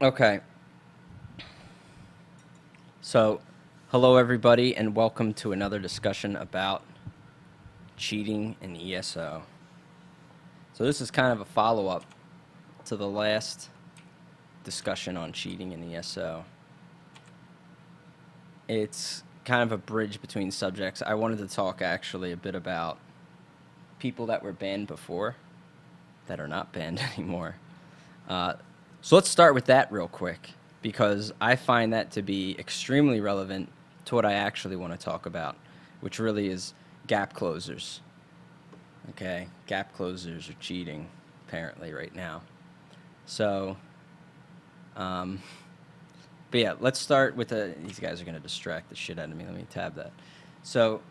Okay. So, hello everybody, and welcome to another discussion about cheating in ESO. So this is kind of a follow-up to the last discussion on cheating in ESO. It's kind of a bridge between subjects. I wanted to talk actually a bit about people that were banned before that are not banned anymore. So let's start with that real quick, because I find that to be extremely relevant to what I actually want to talk about, which really is gap closers. Okay, gap closers are cheating, apparently, right now. So, but yeah, let's start with these guys are going to distract the shit out of me. Let me tab that. So,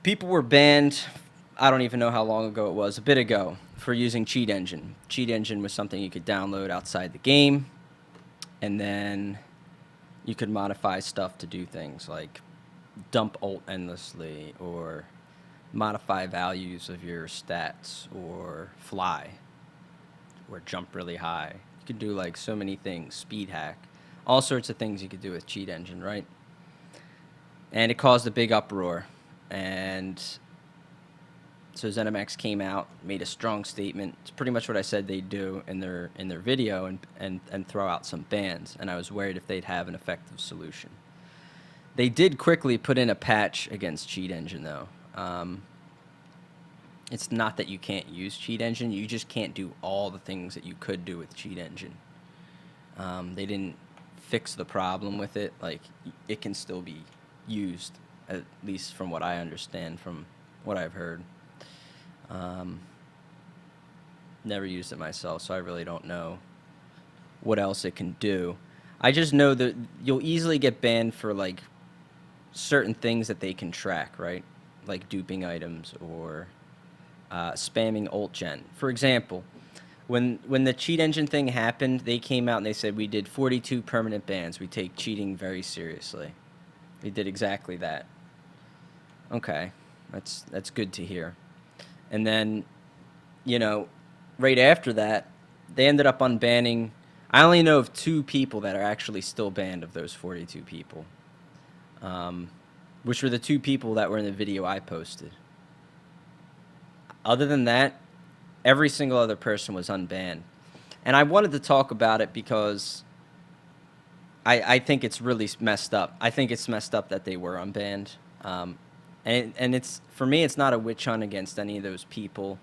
people were banned, I don't even know how long ago it was, a bit ago, for using Cheat Engine. Cheat Engine was something you could download outside the game, and then you could modify stuff to do things like dump ult endlessly, or modify values of your stats, or fly, or jump really high. You could do like so many things, speed hack, all sorts of things you could do with Cheat Engine, right? And it caused a big uproar. And so ZeniMax came out, made a strong statement. It's pretty much what I said they'd do in their video, and throw out some bans. And I was worried if they'd have an effective solution. They did quickly put in a patch against Cheat Engine, though. It's not that you can't use Cheat Engine. You just can't do all the things that you could do with Cheat Engine. They didn't fix the problem with it. Like, it can still be used, at least from what I understand, from what I've heard. Never used it myself, so I really don't know what else it can do. I just know that you'll easily get banned for, like, certain things that they can track, right? Like duping items or spamming ult gen. For example, when the Cheat Engine thing happened, they came out and they said, we did 42 permanent bans. We take cheating very seriously. They did exactly that. Okay, that's good to hear. And then, right after that, they ended up unbanning. I only know of 2 people that are actually still banned of those 42 people, which were the 2 people that were in the video I posted. Other than that, every single other person was unbanned. And I wanted to talk about it because I think it's really messed up. I think it's messed up that they were unbanned. And it's, for me, it's not a witch hunt against any of those people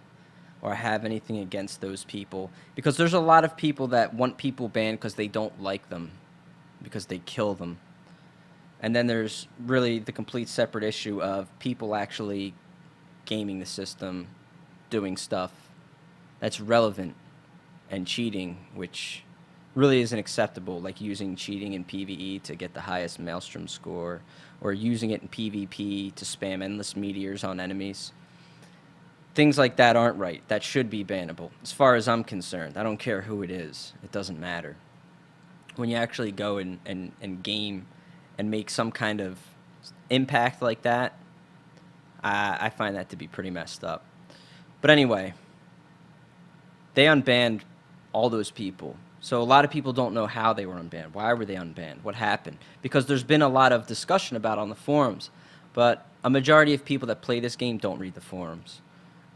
or have anything against those people, because there's a lot of people that want people banned because they don't like them, because they kill them. And then there's really the complete separate issue of people actually gaming the system, doing stuff that's relevant, and cheating, which really isn't acceptable, like using cheating in PvE to get the highest Maelstrom score, or using it in PvP to spam endless meteors on enemies. Things like that aren't right. That should be bannable. As far as I'm concerned, I don't care who it is. It doesn't matter. When you actually go and game and make some kind of impact like that, I find that to be pretty messed up. But anyway, they unbanned all those people. So a lot of people don't know how they were unbanned. Why were they unbanned? What happened? Because there's been a lot of discussion about it on the forums, but a majority of people that play this game don't read the forums.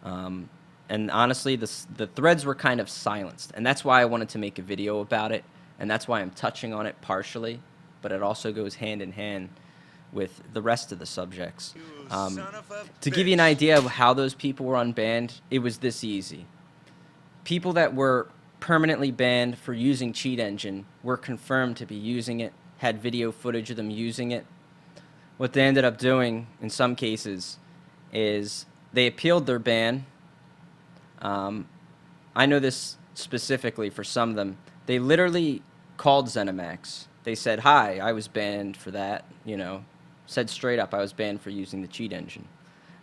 And honestly, the threads were kind of silenced, and that's why I wanted to make a video about it, and that's why I'm touching on it partially, but it also goes hand in hand with the rest of the subjects. To give you an idea of how those people were unbanned, it was this easy. People that were permanently banned for using Cheat Engine were confirmed to be using it, had video footage of them using it. What they ended up doing in some cases is they appealed their ban. I know this specifically for some of them. They literally called ZeniMax. They said, hi, I was banned for that, said straight up I was banned for using the Cheat Engine.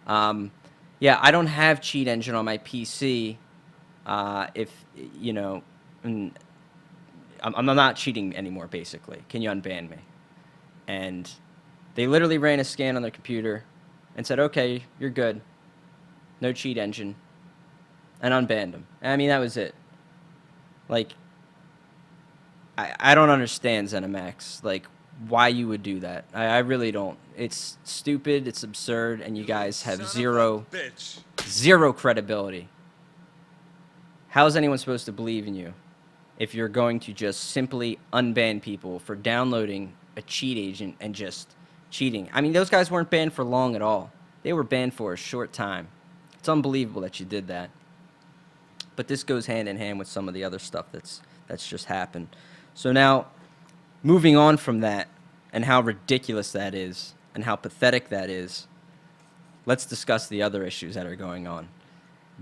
Yeah, I don't have Cheat Engine on my PC. I'm not cheating anymore, basically. Can you unban me? And they literally ran a scan on their computer and said, okay, you're good. No Cheat Engine. And unbanned them. I mean, that was it. Like, I don't understand ZeniMax, like, why you would do that. I really don't. It's stupid, it's absurd, and you guys have zero credibility. How is anyone supposed to believe in you if you're going to just simply unban people for downloading a cheat agent and just cheating? I mean, those guys weren't banned for long at all. They were banned for a short time. It's unbelievable that you did that. But this goes hand in hand with some of the other stuff that's just happened. So now, moving on from that and how ridiculous that is and how pathetic that is, let's discuss the other issues that are going on.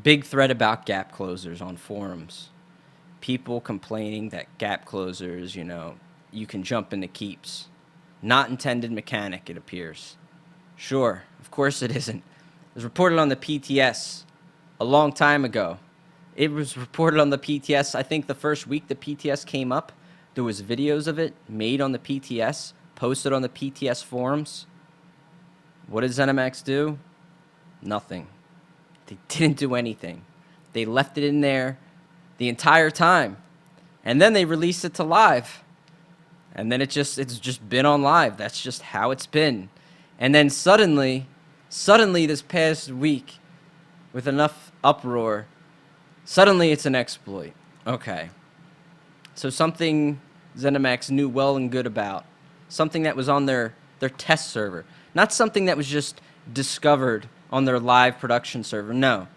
Big thread about gap closers on forums. People complaining that gap closers, you can jump into keeps. Not intended mechanic, it appears. Sure, of course it isn't. It was reported on the PTS a long time ago. It was reported on the PTS, I think the first week the PTS came up. There was videos of it made on the PTS, posted on the PTS forums. What did ZeniMax do? Nothing. They didn't do anything. They left it in there the entire time. And then they released it to live. And then it's just been on live. That's just how it's been. And then suddenly this past week, with enough uproar, suddenly it's an exploit. Okay. So something ZeniMax knew well and good about. Something that was on their test server. Not something that was just discovered on their live production server. No.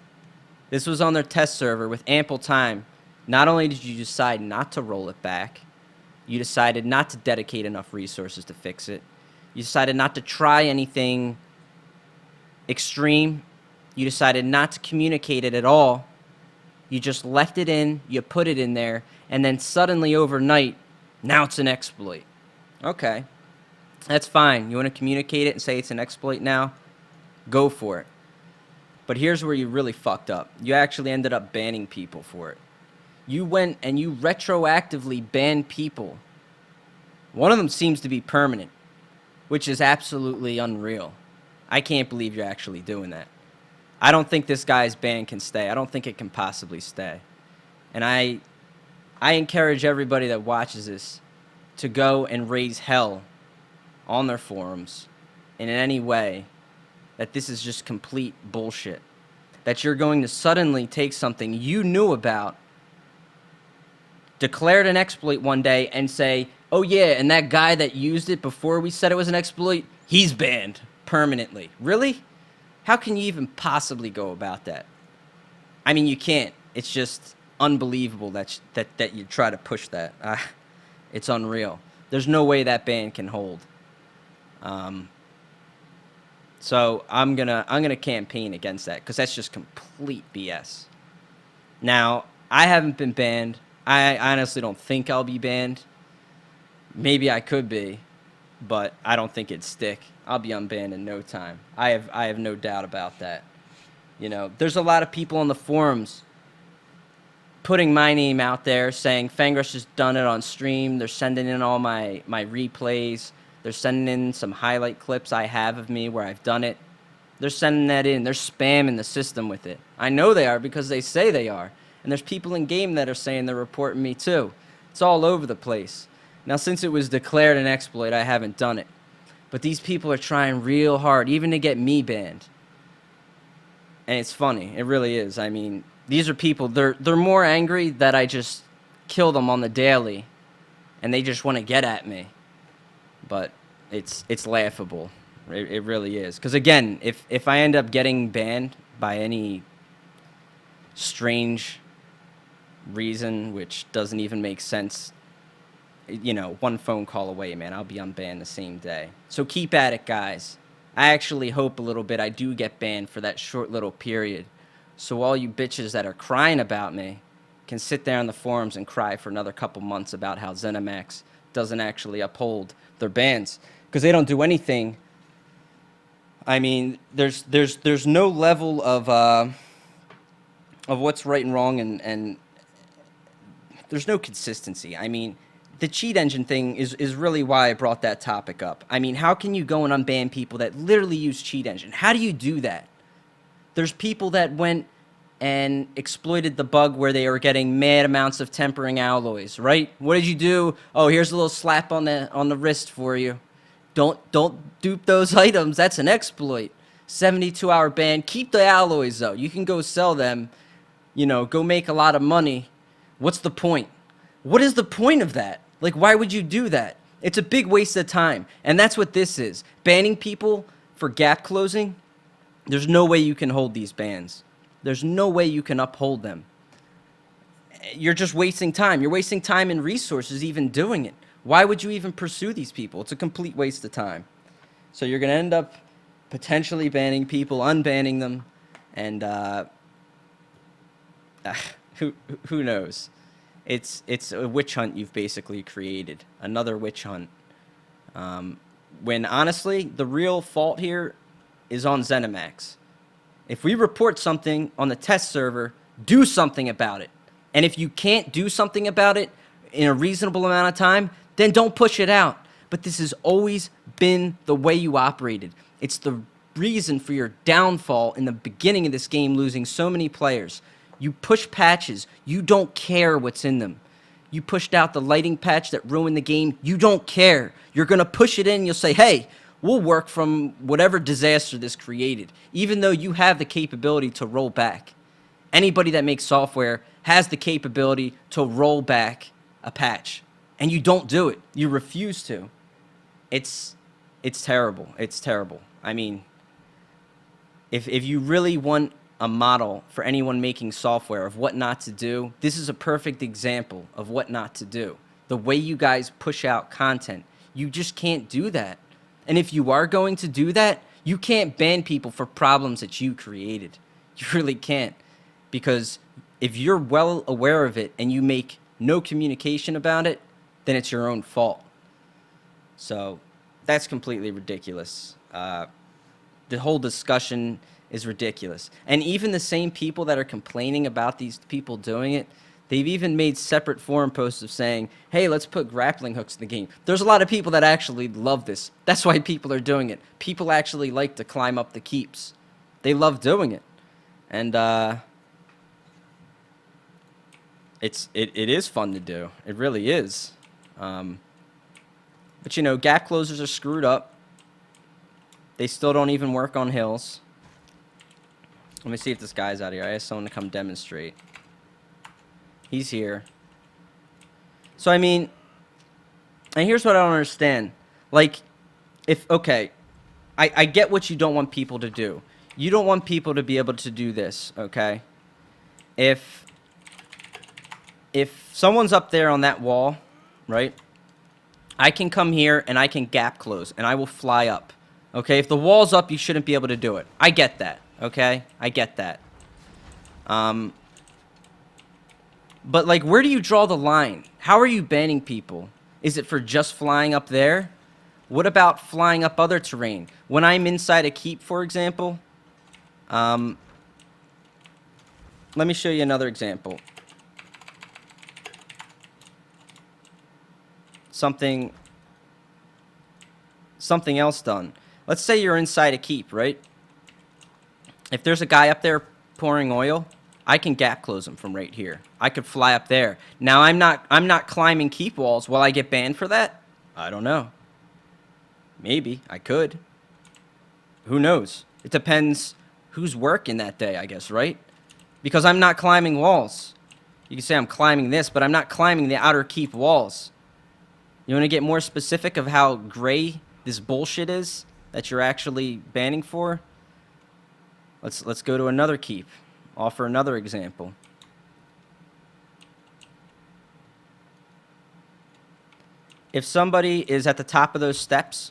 This was on their test server with ample time. Not only did you decide not to roll it back, you decided not to dedicate enough resources to fix it. You decided not to try anything extreme. You decided not to communicate it at all. You just left it in, you put it in there, and then suddenly overnight, now it's an exploit. Okay. That's fine. You want to communicate it and say it's an exploit now? Go for it. But here's where you really fucked up. You actually ended up banning people for it. You went and you retroactively banned people. One of them seems to be permanent, which is absolutely unreal. I can't believe you're actually doing that. I don't think this guy's ban can stay. I don't think it can possibly stay. And I encourage everybody that watches this to go and raise hell on their forums in any way that this is just complete bullshit. That you're going to suddenly take something you knew about, declared an exploit one day, and say, oh yeah, and that guy that used it before we said it was an exploit, he's banned permanently. Really? How can you even possibly go about that? I mean, you can't. It's just unbelievable that you try to push that. It's unreal. There's no way that ban can hold. So I'm gonna campaign against that because that's just complete BS. Now, I haven't been banned. I honestly don't think I'll be banned. Maybe I could be, but I don't think it'd stick. I'll be unbanned in no time. I have no doubt about that. There's a lot of people on the forums putting my name out there saying Fangrush has done it on stream. They're sending in all my replays. They're sending in some highlight clips I have of me where I've done it. They're sending that in. They're spamming the system with it. I know they are because they say they are. And there's people in game that are saying they're reporting me too. It's all over the place. Now, since it was declared an exploit, I haven't done it. But these people are trying real hard, even to get me banned. And it's funny. It really is. I mean, these are people, they're more angry that I just kill them on the daily. And they just want to get at me. But it's laughable. It really is. Because, again, if I end up getting banned by any strange reason, which doesn't even make sense, one phone call away, man, I'll be unbanned the same day. So keep at it, guys. I actually hope a little bit I do get banned for that short little period. So all you bitches that are crying about me can sit there on the forums and cry for another couple months about how ZeniMax doesn't actually uphold their bans. Because they don't do anything. I mean, there's no level of what's right and wrong, and there's no consistency. I mean, the cheat engine thing is really why I brought that topic up. I mean, how can you go and unban people that literally use cheat engine? How do you do that? There's people that went and exploited the bug where they were getting mad amounts of tempering alloys, right? What did you do? Oh, here's a little slap on the wrist for you. Don't dupe those items. That's an exploit. 72-hour ban. Keep the alloys though. You can go sell them, you know, go make a lot of money. What's the point? What is the point of that? Like, why would you do that? It's a big waste of time. And that's what this is. Banning people for gap closing, there's no way you can hold these bans. There's no way you can uphold them. You're just wasting time. You're wasting time and resources even doing it. Why would you even pursue these people? It's a complete waste of time. So you're going to end up potentially banning people, unbanning them, and who knows? It's a witch hunt you've basically created. Another witch hunt. When honestly, the real fault here is on ZeniMax. If we report something on the test server, do something about it. And if you can't do something about it in a reasonable amount of time, then don't push it out. But this has always been the way you operated. It's the reason for your downfall in the beginning of this game, losing so many players. You push patches. You don't care what's in them. You pushed out the lighting patch that ruined the game. You don't care. You're going to push it in. You'll say, hey, we'll work from whatever disaster this created, even though you have the capability to roll back. Anybody that makes software has the capability to roll back a patch, and you don't do it. You refuse to. It's terrible. It's terrible. I mean, if you really want a model for anyone making software of what not to do, this is a perfect example of what not to do. The way you guys push out content, you just can't do that. And if you are going to do that, you can't ban people for problems that you created. You really can't. Because if you're well aware of it and you make no communication about it, then it's your own fault. So that's completely ridiculous. The whole discussion is ridiculous. And even the same people that are complaining about these people doing it, they've even made separate forum posts of saying, hey, let's put grappling hooks in the game. There's a lot of people that actually love this. That's why people are doing it. People actually like to climb up the keeps. They love doing it. And it is fun to do. It really is. But, you know, gap closers are screwed up. They still don't even work on hills. Let me see if this guy's out here. I asked someone to come demonstrate. He's here. So, I mean, and here's what I don't understand. Like, okay, I get what you don't want people to do. You don't want people to be able to do this, okay? If someone's up there on that wall, right, I can come here and I can gap close and I will fly up. Okay, if the wall's up, you shouldn't be able to do it. I get that, okay? I get that. But, like, where do you draw the line? How are you banning people? Is it for just flying up there? What about flying up other terrain? When I'm inside a keep, for example, let me show you another example. Something else done. Let's say you're inside a keep, right? If there's a guy up there pouring oil, I can gap close him from right here. I could fly up there. Now I'm not climbing keep walls. Will I get banned for that? I don't know. Maybe I could. Who knows? It depends who's working that day, I guess, right? Because I'm not climbing walls. You can say I'm climbing this, but I'm not climbing the outer keep walls. You want to get more specific of how gray this bullshit is that you're actually banning for? Let's go to another keep. Offer another example. If somebody is at the top of those steps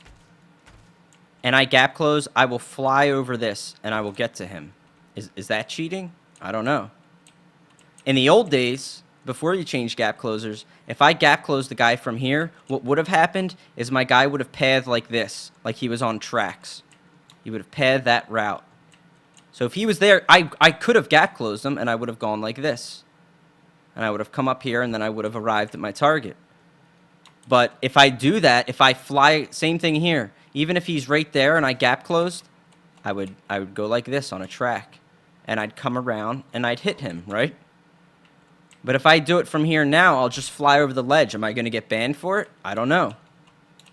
and I gap close, I will fly over this and I will get to him. Is that cheating? I don't know. In the old days, before you changed gap closers, if I gap closed the guy from here, what would have happened is my guy would have pathed like this, like he was on tracks. He would have pathed that route. So if he was there, I could have gap closed him and I would have gone like this. And I would have come up here and then I would have arrived at my target. But if I do that, if I fly, same thing here. Even if he's right there and I gap closed, I would go like this on a track. and I'd come around, and I'd hit him, right? But if I do it from here now, I'll just fly over the ledge. Am I going to get banned for it? I don't know.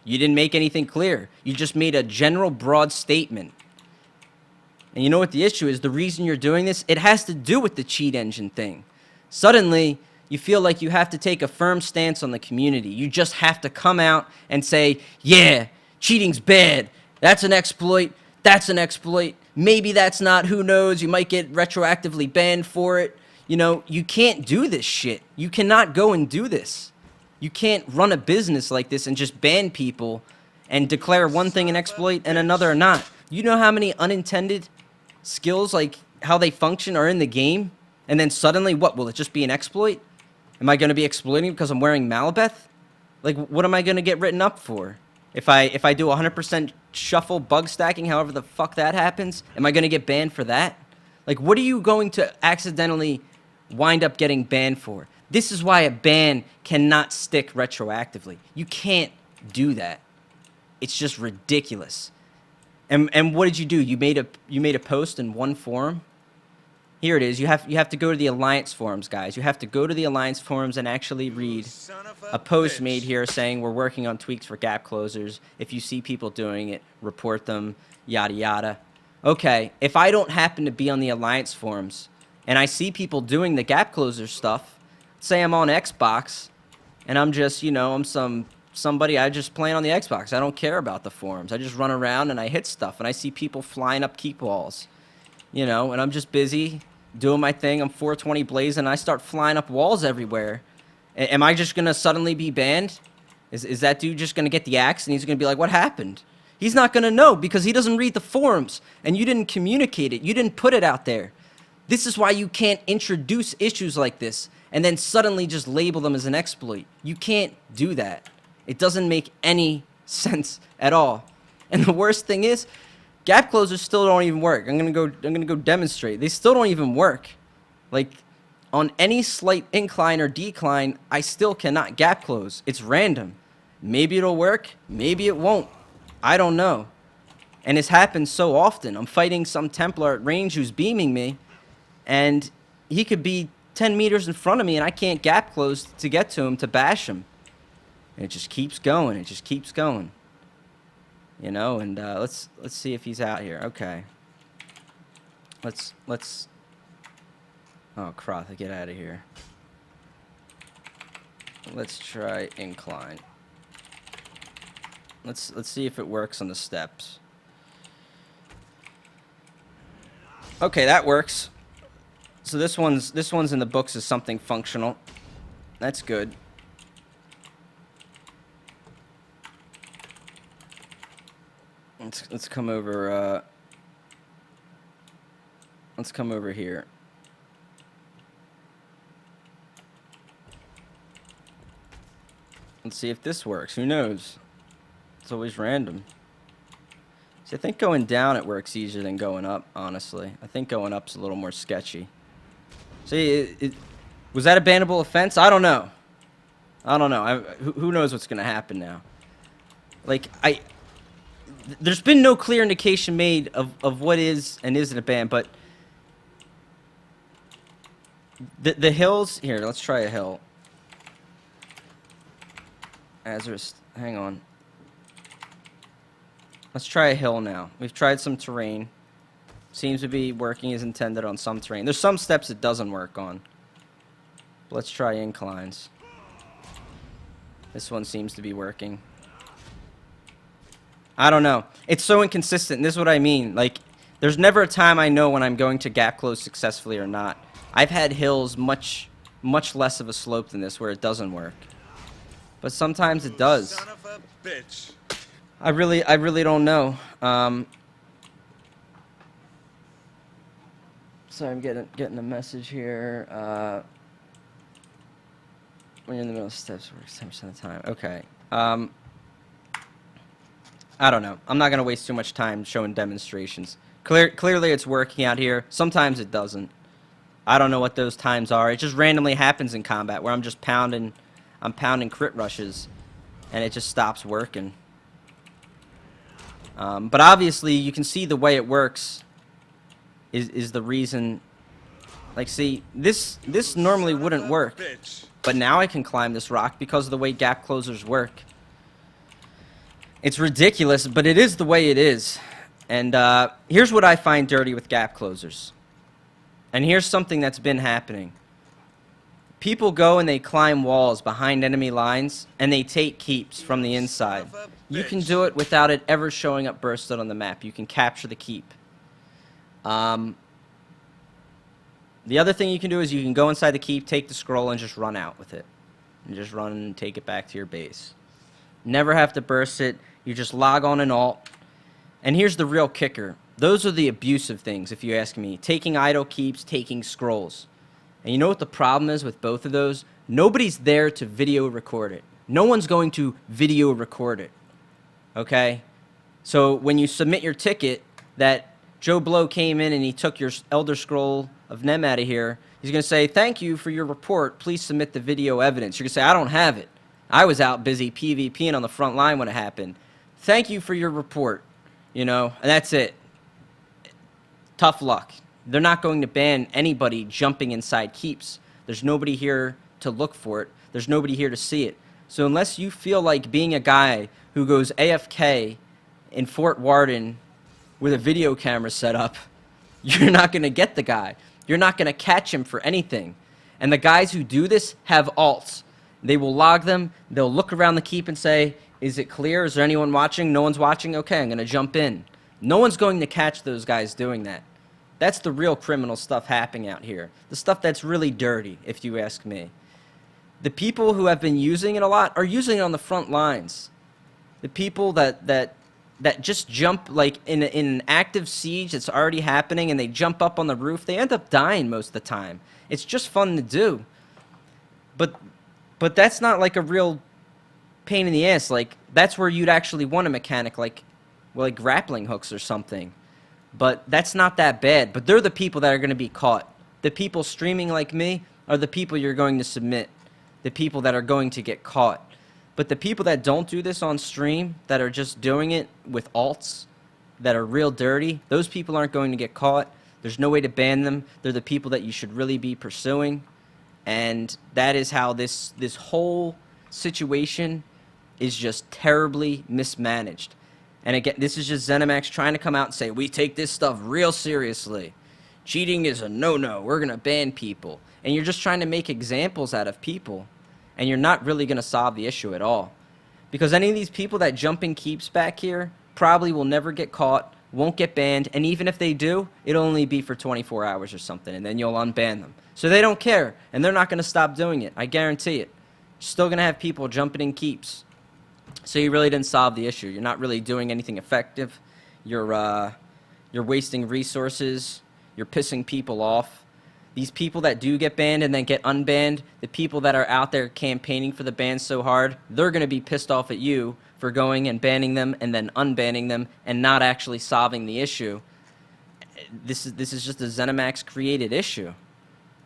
You didn't make anything clear. You just made a general broad statement. And you know what the issue is? The reason you're doing this, it has to do with the cheat engine thing. Suddenly, you feel like you have to take a firm stance on the community. You just have to come out and say, yeah, cheating's bad. That's an exploit. That's an exploit. Maybe that's not. Who knows? You might get retroactively banned for it. You know, you can't do this shit. You cannot go and do this. You can't run a business like this and just ban people and declare one thing an exploit and another not. You know how many unintended skills, like how they function, are in the game? And then suddenly, what? Will it just be an exploit? Am I going to be exploiting because I'm wearing Malabeth? Like, what am I going to get written up for? If I do 100% shuffle bug stacking, however the fuck that happens, am I going to get banned for that? Like, what are you going to accidentally wind up getting banned for? This is why a ban cannot stick retroactively. You can't do that. It's just ridiculous. And what did you do? You made a post in one forum? Here it is. You have to go to the Alliance forums, guys. You have to go to the Alliance forums and actually read a post made here saying we're working on tweaks for gap closers. If you see people doing it, report them, yada, yada. Okay, if I don't happen to be on the Alliance forums and I see people doing the gap closer stuff, say I'm on Xbox and I'm just, you know, I'm somebody, I just playing on the Xbox. I don't care about the forums. I just run around and I hit stuff and I see people flying up keep walls, you know, and I'm just busy doing my thing. I'm 420 blazing and I start flying up walls everywhere. Am I just going to suddenly be banned? Is that dude just going to get the axe and he's going to be like, what happened? He's not going to know because he doesn't read the forums and you didn't communicate it. You didn't put it out there. This is why you can't introduce issues like this and then suddenly just label them as an exploit. You can't do that. It doesn't make any sense at all. And the worst thing is, gap closers still don't even work. I'm gonna go demonstrate. They still don't even work. Like, on any slight incline or decline, I still cannot gap close. It's random. Maybe it'll work, maybe it won't. I don't know. And it's happened so often. I'm fighting some Templar at range who's beaming me, and he could be 10 meters in front of me, and I can't gap close to get to him to bash him. And it just keeps going. It just keeps going. You know, and let's see if he's out here. Okay. Let's. Oh, Krotha, get out of here. Let's try incline. Let's see if it works on the steps. Okay, that works. So this one's in the books as something functional. That's good. Let's come over. Let's come over here. Let's see if this works. Who knows? It's always random. See, I think going down it works easier than going up. Honestly, I think going up's a little more sketchy. See, was that a bannable offense? I don't know. I don't know. Who knows what's gonna happen now? Like there's been no clear indication made of what is and isn't a ban, but the hills here. Let's try a hill. Azurus, hang on. Let's try a hill now. We've tried some terrain. Seems to be working as intended on some terrain. There's some steps it doesn't work on. Let's try inclines. This one seems to be working. I don't know. It's so inconsistent. And this is what I mean. Like, there's never a time I know when I'm going to gap close successfully or not. I've had hills much less of a slope than this where it doesn't work. But sometimes it does. Son of a bitch. I really don't know. Sorry, I'm getting a message here. When you're in the middle of steps, works 10% of the time. Okay. I don't know. I'm not gonna waste too much time showing demonstrations. Clearly, it's working out here. Sometimes it doesn't. I don't know what those times are. It just randomly happens in combat where I'm just pounding crit rushes, and it just stops working. But obviously, you can see the way it works is the reason. Like, see, this normally wouldn't work, but now I can climb this rock because of the way gap closers work. It's ridiculous, but it is the way it is. And here's what I find dirty with gap closers. And here's something that's been happening. People go and they climb walls behind enemy lines, and they take keeps from the inside. You can do it without it ever showing up bursted on the map. You can capture the keep. The other thing you can do is you can go inside the keep, take the scroll, and just run out with it. And just run and take it back to your base. Never have to burst it. You just log on and alt. And here's the real kicker. Those are the abusive things, if you ask me. Taking idle keeps, taking scrolls. And you know what the problem is with both of those? Nobody's there to video record it. No one's going to video record it. Okay? So when you submit your ticket that Joe Blow came in and he took your Elder Scroll of Nem out of here, he's going to say, thank you for your report. Please submit the video evidence. You're going to say, I don't have it. I was out busy PvPing on the front line when it happened. Thank you for your report. You know, and that's it. Tough luck. They're not going to ban anybody jumping inside keeps. There's nobody here to look for it. There's nobody here to see it. So unless you feel like being a guy who goes AFK in Fort Warden with a video camera set up, you're not going to get the guy. You're not going to catch him for anything. And the guys who do this have alts. They will log them. They'll look around the keep and say, is it clear? Is there anyone watching? No one's watching? Okay, I'm going to jump in. No one's going to catch those guys doing that. That's the real criminal stuff happening out here. The stuff that's really dirty, if you ask me. The people who have been using it a lot are using it on the front lines. The people that just jump, like in an active siege that's already happening, and they jump up on the roof, they end up dying most of the time. It's just fun to do. But that's not like a real pain in the ass. Like, that's where you'd actually want a mechanic like grappling hooks or something. But that's not that bad. But they're the people that are going to be caught. The people streaming like me are the people you're going to submit. The people that are going to get caught. But the people that don't do this on stream, that are just doing it with alts, that are real dirty, those people aren't going to get caught. There's no way to ban them. They're the people that you should really be pursuing. And that is how this whole situation is just terribly mismanaged. And again, this is just ZeniMax trying to come out and say, we take this stuff real seriously. Cheating is a no-no. We're going to ban people. And you're just trying to make examples out of people. And you're not really going to solve the issue at all. Because any of these people that jump in keeps back here probably will never get caught, won't get banned, and even if they do, it'll only be for 24 hours or something, and then you'll unban them. So they don't care, and they're not going to stop doing it. I guarantee it. You're still going to have people jumping in keeps. So you really didn't solve the issue. You're not really doing anything effective. You're wasting resources. You're pissing people off. These people that do get banned and then get unbanned, the people that are out there campaigning for the ban so hard, they're going to be pissed off at you for going and banning them and then unbanning them and not actually solving the issue. This is just a ZeniMax created issue.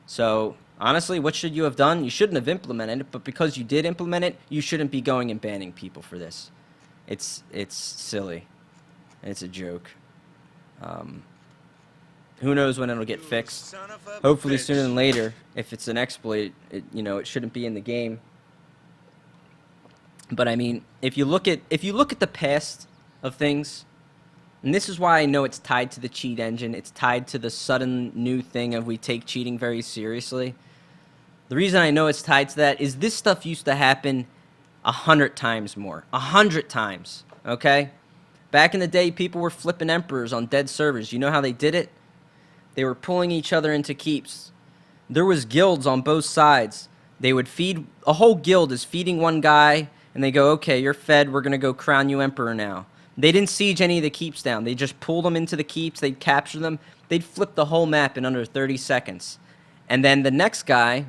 So honestly, what should you have done? You shouldn't have implemented it, but because you did implement it, you shouldn't be going and banning people for this. It's silly. It's a joke. Who knows when it'll get fixed? Hopefully sooner than later. If it's an exploit, it shouldn't be in the game. But I mean, if you look at the past of things, and this is why I know it's tied to the cheat engine, it's tied to the sudden new thing of we take cheating very seriously. The reason I know it's tied to that is this stuff used to happen 100 times more. 100 times, okay? Back in the day, people were flipping emperors on dead servers. You know how they did it? They were pulling each other into keeps. There was guilds on both sides. They would feed, a whole guild is feeding one guy, and they go, okay, you're fed, we're going to go crown you emperor now. They didn't siege any of the keeps down. They just pulled them into the keeps, they'd capture them, they'd flip the whole map in under 30 seconds. And then the next guy,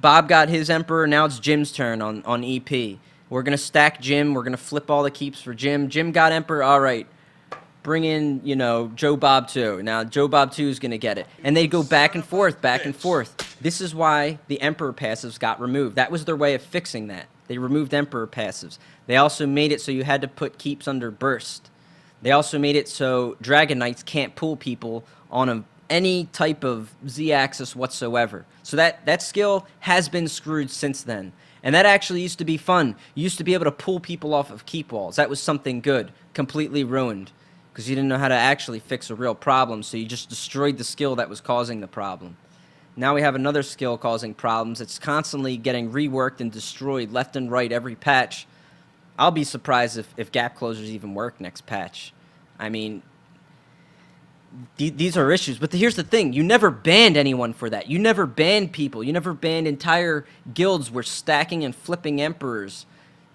Bob got his emperor, now it's Jim's turn on EP. We're going to stack Jim, we're going to flip all the keeps for Jim. Jim got emperor, all right. Bring in, Joe Bob 2. Now, Joe Bob 2 is going to get it. And they go back and forth, back and forth. This is why the Emperor passives got removed. That was their way of fixing that. They removed Emperor passives. They also made it so you had to put keeps under burst. They also made it so Dragon Knights can't pull people on any type of Z-axis whatsoever. So that skill has been screwed since then. And that actually used to be fun. You used to be able to pull people off of keep walls. That was something good. Completely ruined. Because you didn't know how to actually fix a real problem, so you just destroyed the skill that was causing the problem. Now we have another skill causing problems. It's constantly getting reworked and destroyed left and right every patch. I'll be surprised if gap closers even work next patch. I mean, these are issues. But here's the thing. You never banned anyone for that. You never banned people. You never banned entire guilds were stacking and flipping emperors.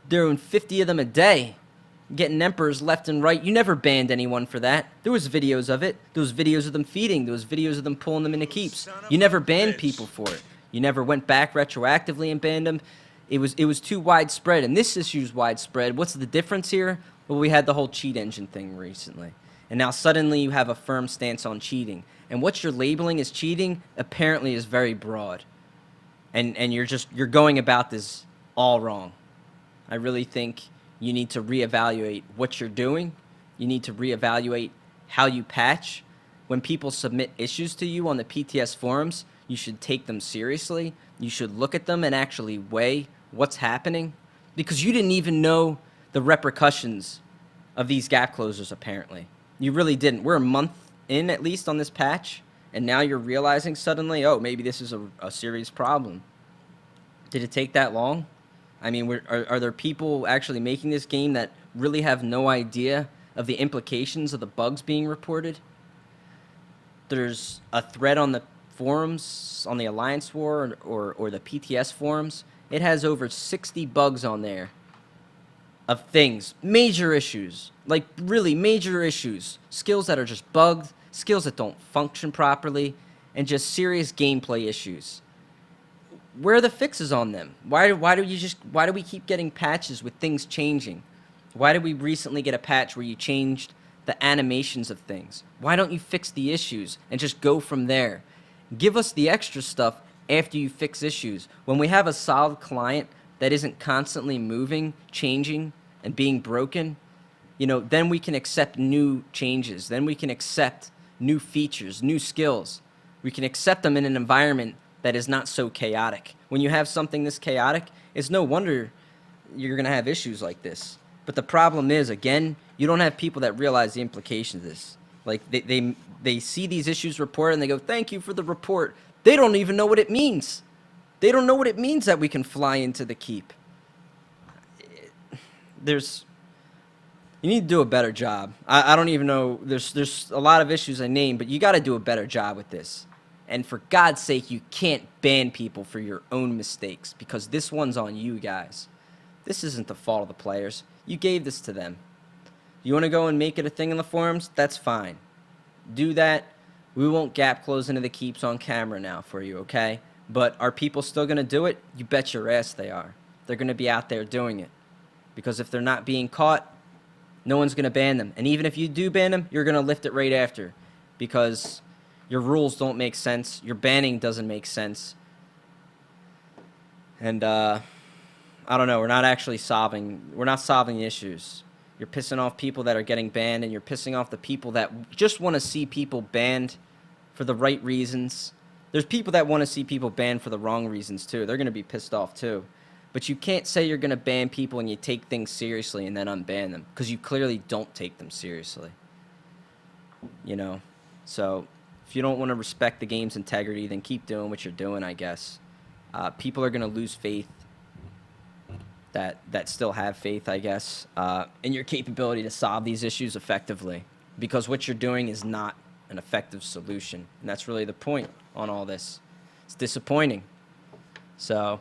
Doing 50 of them a day. Getting emperors left and right. You never banned anyone for that. There was videos of it. There was videos of them feeding. There was videos of them pulling them into keeps. You never banned people for it. You never went back retroactively and banned them. It was too widespread, and this issue's widespread. What's the difference here? Well, we had the whole cheat engine thing recently. And now suddenly you have a firm stance on cheating. And what you're labeling as cheating apparently is very broad. And you're going about this all wrong. I really think you need to reevaluate what you're doing. You need to reevaluate how you patch. When people submit issues to you on the PTS forums, you should take them seriously. You should look at them and actually weigh what's happening, because you didn't even know the repercussions of these gap closers, apparently. You really didn't. We're a month in, at least, on this patch, and now you're realizing suddenly, oh, maybe this is a serious problem. Did it take that long? I mean, are there people actually making this game that really have no idea of the implications of the bugs being reported? There's a thread on the forums, on the Alliance War or the PTS forums. It has over 60 bugs on there of things, major issues, like really major issues, skills that are just bugged, skills that don't function properly, and just serious gameplay issues. Where are the fixes on them? Why do we keep getting patches with things changing? Why did we recently get a patch where you changed the animations of things? Why don't you fix the issues and just go from there? Give us the extra stuff after you fix issues. When we have a solid client that isn't constantly moving, changing, and being broken, then we can accept new changes. Then we can accept new features, new skills. We can accept them in an environment that is not so chaotic. When you have something this chaotic, it's no wonder you're going to have issues like this. But the problem is, again, you don't have people that realize the implications of this. Like, they see these issues reported and they go, thank you for the report. They don't even know what it means. They don't know what it means that we can fly into the keep. You need to do a better job. I don't even know. There's a lot of issues I named, but you got to do a better job with this. And for God's sake, you can't ban people for your own mistakes, because this one's on you guys. This isn't the fault of the players. You gave this to them. You want to go and make it a thing in the forums? That's fine. Do that. We won't gap close into the keeps on camera now for you, okay? But are people still going to do it? You bet your ass they are. They're going to be out there doing it. Because if they're not being caught, no one's going to ban them. And even if you do ban them, you're going to lift it right after. Because your rules don't make sense. Your banning doesn't make sense. And, I don't know. We're not solving the issues. You're pissing off people that are getting banned, and you're pissing off the people that just want to see people banned for the right reasons. There's people that want to see people banned for the wrong reasons, too. They're going to be pissed off, too. But you can't say you're going to ban people and you take things seriously and then unban them, because you clearly don't take them seriously. So if you don't want to respect the game's integrity, then keep doing what you're doing, I guess. People are going to lose faith that still have faith, I guess, in your capability to solve these issues effectively, because what you're doing is not an effective solution. And that's really the point on all this. It's disappointing. So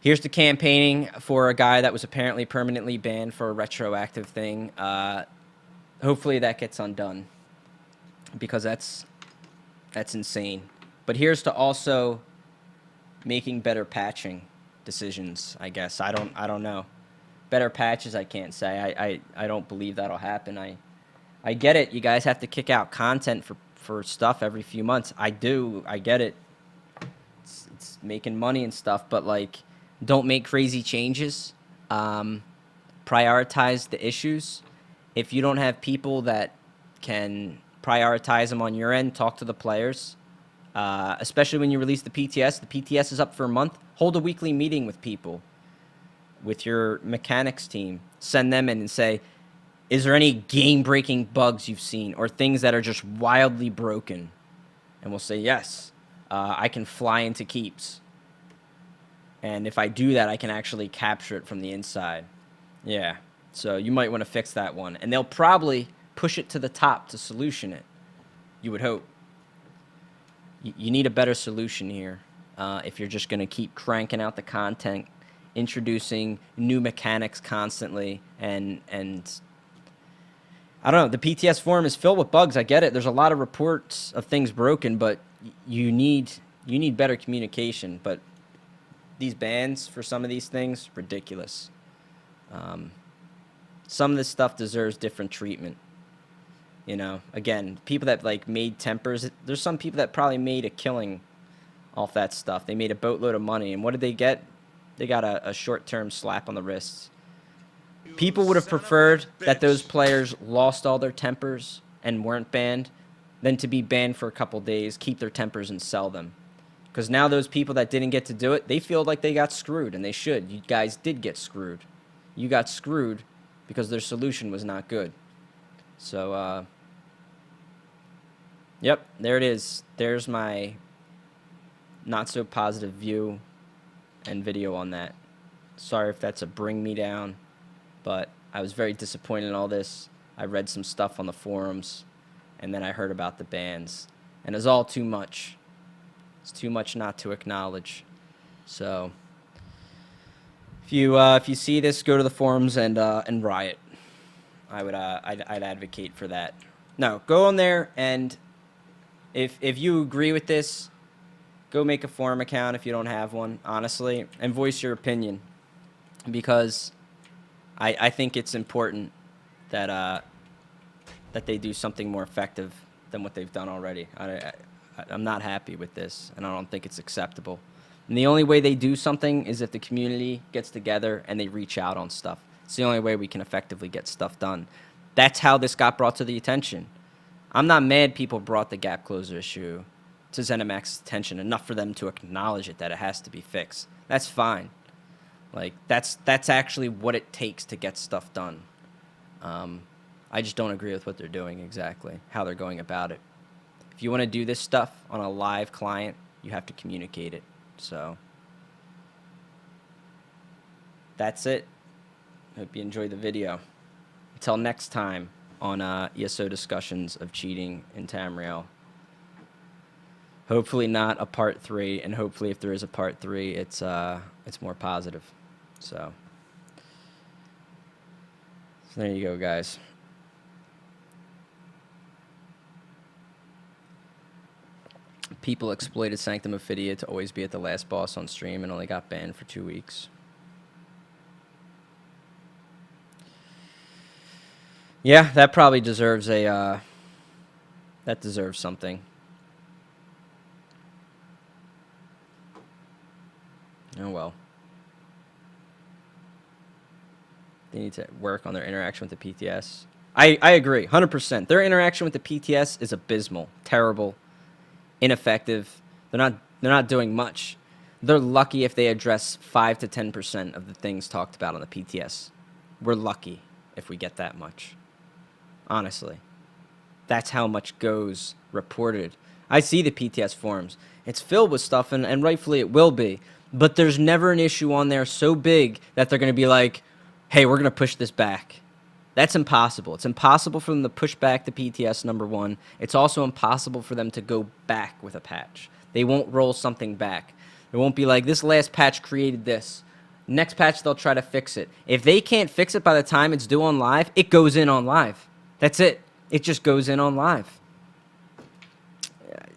here's the campaigning for a guy that was apparently permanently banned for a retroactive thing. Hopefully that gets undone, because that's insane. But here's to also making better patching decisions, I guess. I don't know. Better patches, I can't say. I don't believe that'll happen. I get it. You guys have to kick out content for stuff every few months. I get it. It's making money and stuff, but like, don't make crazy changes. Prioritize the issues. if you don't have people that can prioritize them on your end, talk to the players, especially when you release the PTS. The PTS is up for a month. Hold a weekly meeting with people, with your mechanics team. Send them in and say, is there any game-breaking bugs you've seen or things that are just wildly broken? And we'll say, yes, I can fly into keeps. And if I do that, I can actually capture it from the inside. Yeah, so you might want to fix that one. And they'll probably push it to the top to solution it, you would hope. You need a better solution here if you're just going to keep cranking out the content, introducing new mechanics constantly, and I don't know, the PTS forum is filled with bugs. I get it. There's a lot of reports of things broken, but you need better communication. But these bans for some of these things, ridiculous. Some of this stuff deserves different treatment. You know, again, people that like made tempers, there's some people that probably made a killing off that stuff. They made a boatload of money, and what did they get? They got a short-term slap on the wrists. People would have preferred that those players lost all their tempers and weren't banned than to be banned for a couple days, keep their tempers, and sell them. Because now those people that didn't get to do it, they feel like they got screwed, and they should. You guys did get screwed. You got screwed because their solution was not good. So, yep, there it is. There's my not-so-positive view and video on that. Sorry if that's a bring me down, but I was very disappointed in all this. I read some stuff on the forums, and then I heard about the bans, and it was all too much. It's too much not to acknowledge. So if you see this, go to the forums and riot. I'd advocate for that. No, go on there, and if you agree with this, go make a forum account if you don't have one, honestly, and voice your opinion, because I think it's important that that they do something more effective than what they've done already. I'm not happy with this, and I don't think it's acceptable. And the only way they do something is if the community gets together and they reach out on stuff. It's the only way we can effectively get stuff done. That's how this got brought to the attention. I'm not mad people brought the gap closer issue to ZeniMax's attention enough for them to acknowledge it, that it has to be fixed. That's fine. Like, that's actually what it takes to get stuff done. I just don't agree with what they're doing exactly, how they're going about it. If you want to do this stuff on a live client, you have to communicate it. So that's it. Hope you enjoyed the video. Until next time on ESO discussions of cheating in Tamriel. Hopefully not a part 3, and hopefully if there is a part 3, it's more positive. So there you go, guys. People exploited Sanctum of Fidia to always be at the last boss on stream and only got banned for 2 weeks. Yeah, that probably deserves a, that deserves something. Oh, well. They need to work on their interaction with the PTS. I agree, 100%. Their interaction with the PTS is abysmal, terrible, ineffective. They're not doing much. They're lucky if they address 5 to 10% of the things talked about on the PTS. We're lucky if we get that much. Honestly. That's how much goes reported. I see the PTS forums. It's filled with stuff, and rightfully it will be. But there's never an issue on there so big that they're going to be like, hey, we're going to push this back. That's impossible. It's impossible for them to push back the PTS, number one. It's also impossible for them to go back with a patch. They won't roll something back. It won't be like, this last patch created this. Next patch, they'll try to fix it. If they can't fix it by the time it's due on live, it goes in on live. That's it. It just goes in on live.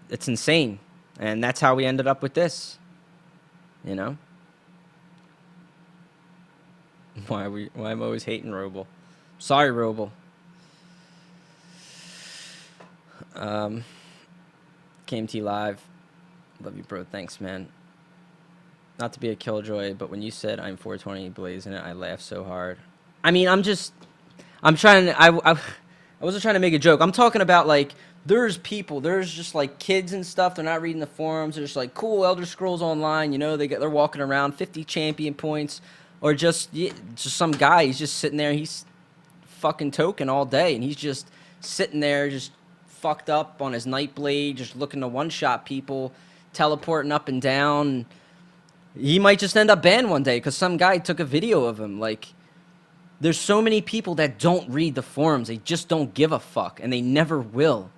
It's insane. And that's how we ended up with this. You know? Why I'm always hating Roble. Sorry, Roble. KMT Live. Love you, bro. Thanks, man. Not to be a killjoy, but when you said I'm 420 blazing it, I laughed so hard. I mean, I'm trying to, I wasn't trying to make a joke. I'm talking about, like, there's people, there's just, like, kids and stuff. They're not reading the forums. They're just like, cool, Elder Scrolls Online. You know, they're walking around 50 champion points, or just some guy. He's just sitting there. He's fucking token all day, and he's just sitting there, just fucked up on his Nightblade, just looking to one-shot people, teleporting up and down. He might just end up banned one day because some guy took a video of him. Like, there's so many people that don't read the forums. They just don't give a fuck, and they never will.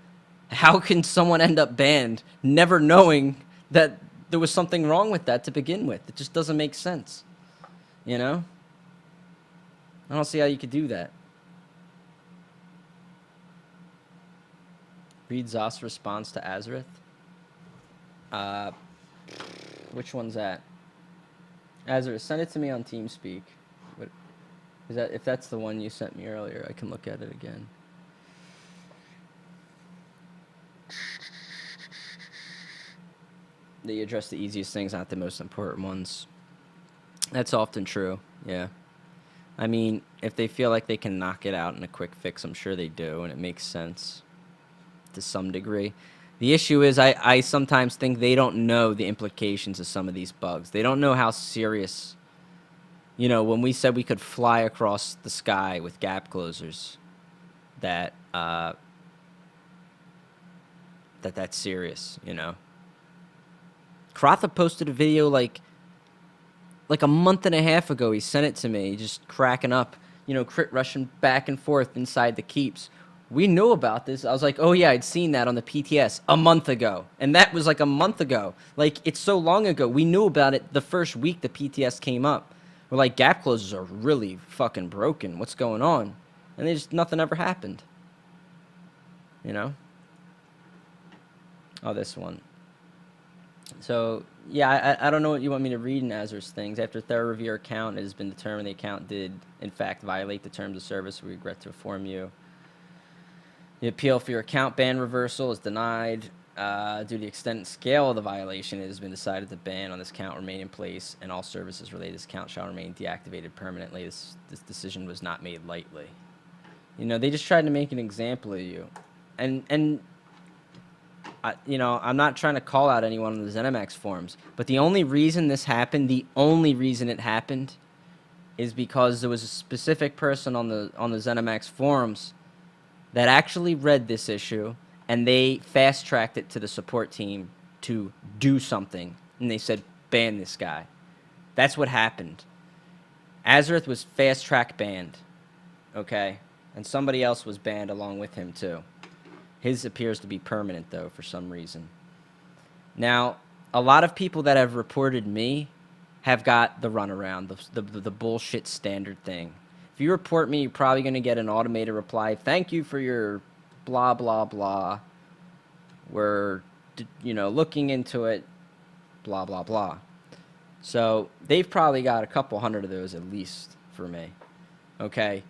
How can someone end up banned never knowing that there was something wrong with that to begin with? It just doesn't make sense. You know? I don't see how you could do that. Read Zos' response to Azareth. Which one's that? Azareth, send it to me on TeamSpeak. What is that? If that's the one you sent me earlier, I can look at it again. They address the easiest things, not the most important ones. That's often true, yeah. I mean, if they feel like they can knock it out in a quick fix, I'm sure they do, and it makes sense to some degree. The issue is I sometimes think they don't know the implications of some of these bugs. They don't know how serious, you know, when we said we could fly across the sky with gap closers, that's serious, you know. Krotha posted a video like a month and a half ago. He sent it to me, just cracking up, you know, crit rushing back and forth inside the keeps. We knew about this. I was like, oh, yeah, I'd seen that on the PTS a month ago. And that was like a month ago. Like, it's so long ago. We knew about it the first week the PTS came up. We're like, gap closers are really fucking broken. What's going on? And nothing ever happened. You know? Oh, this one. So, yeah, I don't know what you want me to read in Azur's things. After thorough review your account, it has been determined the account did, in fact, violate the terms of service. We regret to inform you. The appeal for your account ban reversal is denied. Due to the extent and scale of the violation, it has been decided the ban on this account remain in place, and all services related to this account shall remain deactivated permanently. This decision was not made lightly. You know, they just tried to make an example of you. And you know, I'm not trying to call out anyone on the ZeniMax forums, but the only reason this happened, the only reason it happened, is because there was a specific person on the ZeniMax forums that actually read this issue, and they fast-tracked it to the support team to do something. And they said, ban this guy. That's what happened. Azareth was fast-track banned, okay? And somebody else was banned along with him, too. His appears to be permanent, though, for some reason. Now, a lot of people that have reported me have got the runaround, the bullshit standard thing. If you report me, you're probably going to get an automated reply. Thank you for your blah, blah, blah. We're, you know, looking into it, blah, blah, blah. So they've probably got a couple hundred of those at least for me. Okay?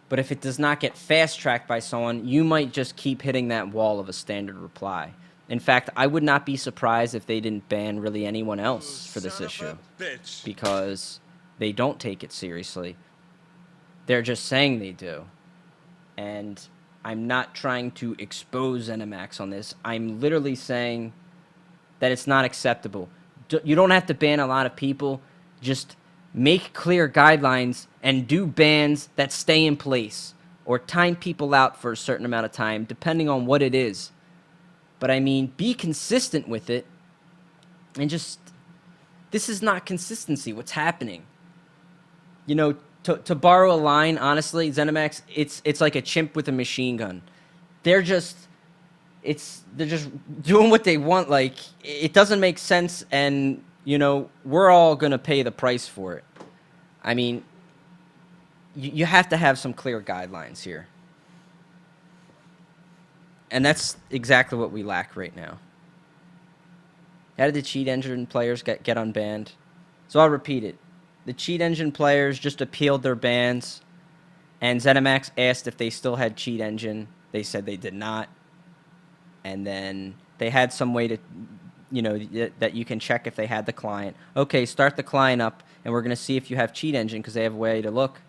But if it does not get fast-tracked by someone, you might just keep hitting that wall of a standard reply. In fact, I would not be surprised if they didn't ban really anyone else for this issue. Because they don't take it seriously. They're just saying they do. And I'm not trying to expose ZeniMax on this. I'm literally saying that it's not acceptable. You don't have to ban a lot of people. Just make clear guidelines and do bans that stay in place. Or time people out for a certain amount of time, depending on what it is. But I mean, be consistent with it. And just, this is not consistency. What's happening? You know, to borrow a line, honestly, ZeniMax, it's like a chimp with a machine gun. They're just doing what they want. Like, it doesn't make sense, and, you know, we're all going to pay the price for it. I mean, you have to have some clear guidelines here. And that's exactly what we lack right now. How did the cheat engine players get unbanned? So I'll repeat it. The cheat engine players just appealed their bans, and ZeniMax asked if they still had cheat engine. They said they did not. And then they had some way to, you know, that you can check if they had the client. Okay, start the client up, and we're going to see if you have cheat engine because they have a way to look.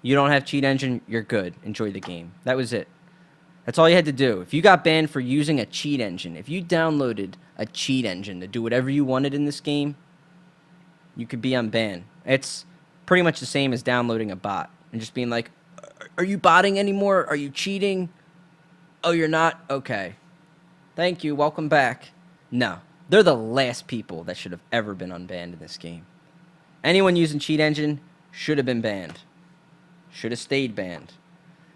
You don't have cheat engine, you're good. Enjoy the game. That was it. That's all you had to do. If you got banned for using a cheat engine, if you downloaded a cheat engine to do whatever you wanted in this game, you could be unbanned. It's pretty much the same as downloading a bot and just being like, are you botting anymore? Are you cheating? Oh, you're not? Okay. Thank you. Welcome back. No. They're the last people that should have ever been unbanned in this game. Anyone using cheat engine should have been banned. Should have stayed banned.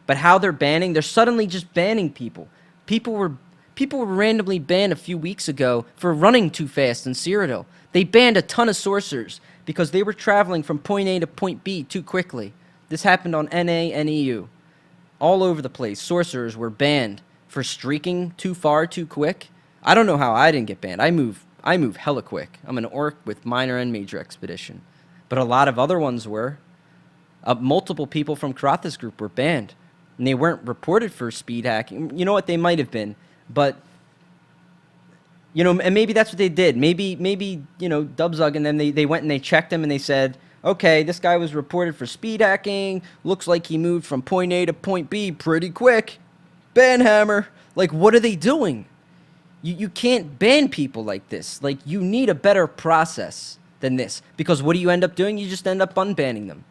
But how they're banning, they're suddenly just banning people. People were randomly banned a few weeks ago for running too fast in Cyrodiil. They banned a ton of sorcerers because they were traveling from point A to point B too quickly. This happened on NA and EU. All over the place, sorcerers were banned for streaking too far too quick. I don't know how I didn't get banned. I move hella quick. I'm an orc with minor and major expedition. But a lot of other ones were. Multiple people from Karatha's group were banned. And they weren't reported for speed hacking. You know what? They might have been. But, you know, and maybe that's what they did. Maybe you know, Dubzug and them, they went and they checked him and they said, okay, this guy was reported for speed hacking. Looks like he moved from point A to point B pretty quick. Banhammer. Like, what are they doing? You can't ban people like this. Like, you need a better process than this. Because what do you end up doing? You just end up unbanning them.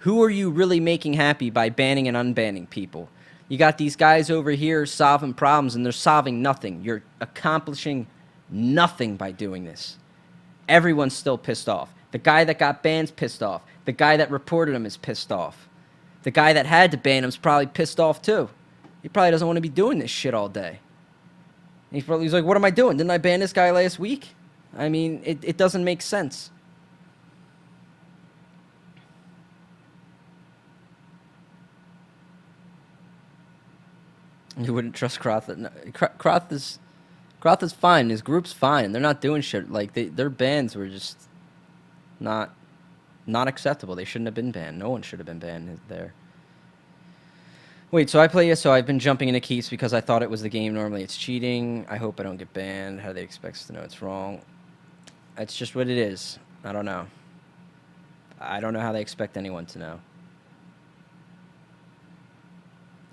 Who are you really making happy by banning and unbanning people? You got these guys over here solving problems, and they're solving nothing. You're accomplishing nothing by doing this. Everyone's still pissed off. The guy that got banned's pissed off. The guy that reported him is pissed off. The guy that had to ban him's probably pissed off too. He probably doesn't want to be doing this shit all day. He's like, what am I doing? Didn't I ban this guy last week? I mean, it doesn't make sense. You wouldn't trust Krotha. No, Krotha's fine. His group's fine. They're not doing shit. Like, their bans were just not acceptable. They shouldn't have been banned. No one should have been banned there. Wait, so I play ESO. I've been jumping into keeps because I thought it was the game. Normally it's cheating. I hope I don't get banned. How do they expect us to know it's wrong? That's just what it is. I don't know. I don't know how they expect anyone to know.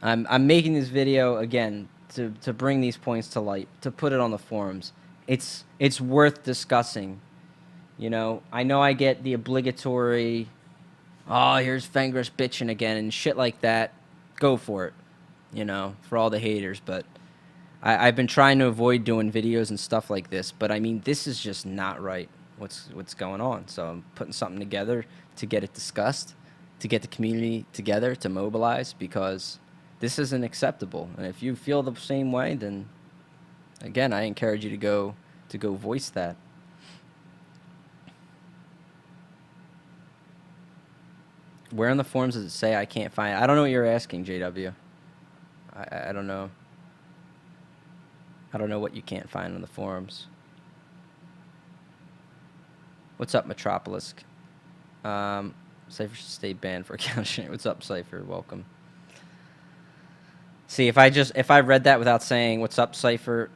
I'm making this video, again, to bring these points to light, to put it on the forums. It's worth discussing. You know I get the obligatory, oh, here's Fenris bitching again and shit like that. Go for it, you know, for all the haters. But I've been trying to avoid doing videos and stuff like this. But, I mean, this is just not right, what's going on. So I'm putting something together to get it discussed, to get the community together, to mobilize, because this isn't acceptable. And if you feel the same way, then, again, I encourage you to go voice that. Where in the forums does it say I can't find it? I don't know what you're asking, JW. I don't know. I don't know what you can't find on the forums. What's up, Metropolis? Cypher should stay banned for account sharing. What's up, Cypher? Welcome. See, if I read that without saying what's up, Cypher,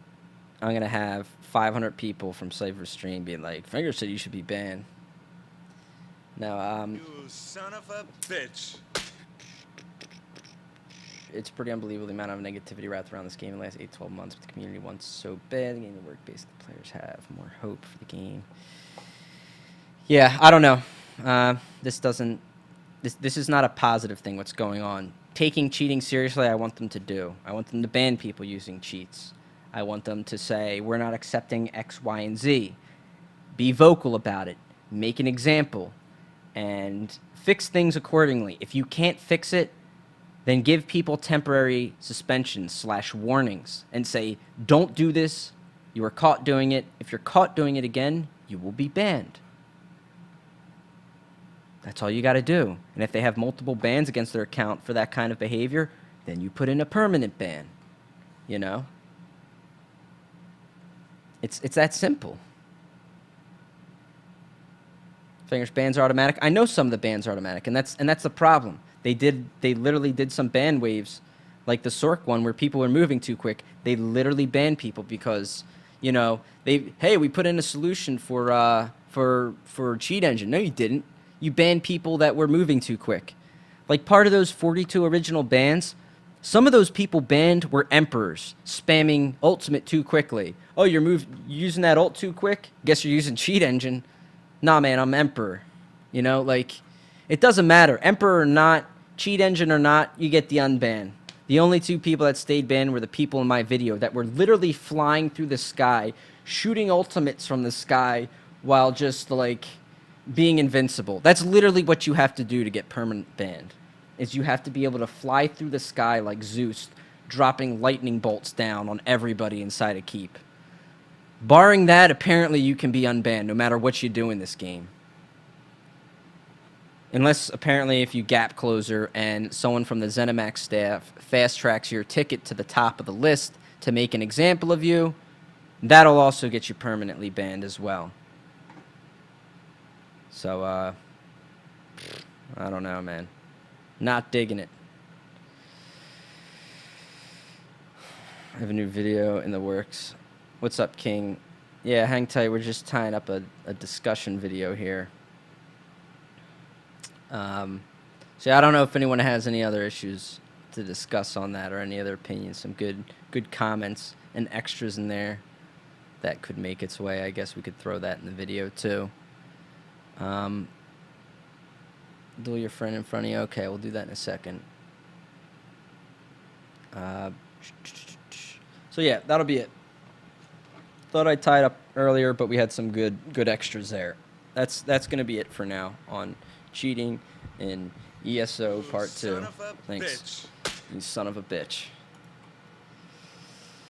I'm gonna have 500 people from Cypher's stream being like, Finger said you should be banned. No, You son of a bitch. It's pretty unbelievable the amount of negativity wrapped around this game in the last 8-12 months. But the community wants so bad. The game the work base the players have more hope for the game. Yeah, I don't know. This is not a positive thing. What's going on? Taking cheating seriously, I want them to do. I want them to ban people using cheats. I want them to say we're not accepting X, Y, and Z. Be vocal about it. Make an example. And fix things accordingly. If you can't fix it, then give people temporary suspensions / warnings and say, don't do this. You were caught doing it. If you're caught doing it again, you will be banned. That's all you got to do. And if they have multiple bans against their account for that kind of behavior, then you put in a permanent ban. You know? It's that simple. Fingers bans are automatic. I know some of the bans are automatic, and that's the problem. They literally did some ban waves, like the Sork one where people were moving too quick. They literally banned people because, you know, we put in a solution for cheat engine. No, you didn't. You banned people that were moving too quick. Like, part of those 42 original bans, some of those people banned were emperors spamming ultimate too quickly. Oh, you're using that ult too quick? Guess you're using cheat engine. Nah, man, I'm emperor. You know, like, it doesn't matter. Emperor or not, cheat engine or not, you get the unban. The only two people that stayed banned were the people in my video that were literally flying through the sky, shooting ultimates from the sky while just, like, being invincible. That's literally what you have to do to get permanent banned, is you have to be able to fly through the sky like Zeus, dropping lightning bolts down on everybody inside a keep. Barring that, apparently you can be unbanned no matter what you do in this game. Unless, apparently, if you gap closer and someone from the ZeniMax staff fast tracks your ticket to the top of the list to make an example of you, that'll also get you permanently banned as well. So, I don't know, man. Not digging it. I have a new video in the works. What's up, King? Yeah, hang tight. We're just tying up a discussion video here. So I don't know if anyone has any other issues to discuss on that or any other opinions. Some good comments and extras in there that could make its way. I guess we could throw that in the video too. Duel your friend in front of you. Okay, we'll do that in a second. So yeah, that'll be it. Thought I tied up earlier, but we had some good extras there. That's gonna be it for now on cheating in ESO Part 2. Son of a Thanks. bitch. You son of a bitch.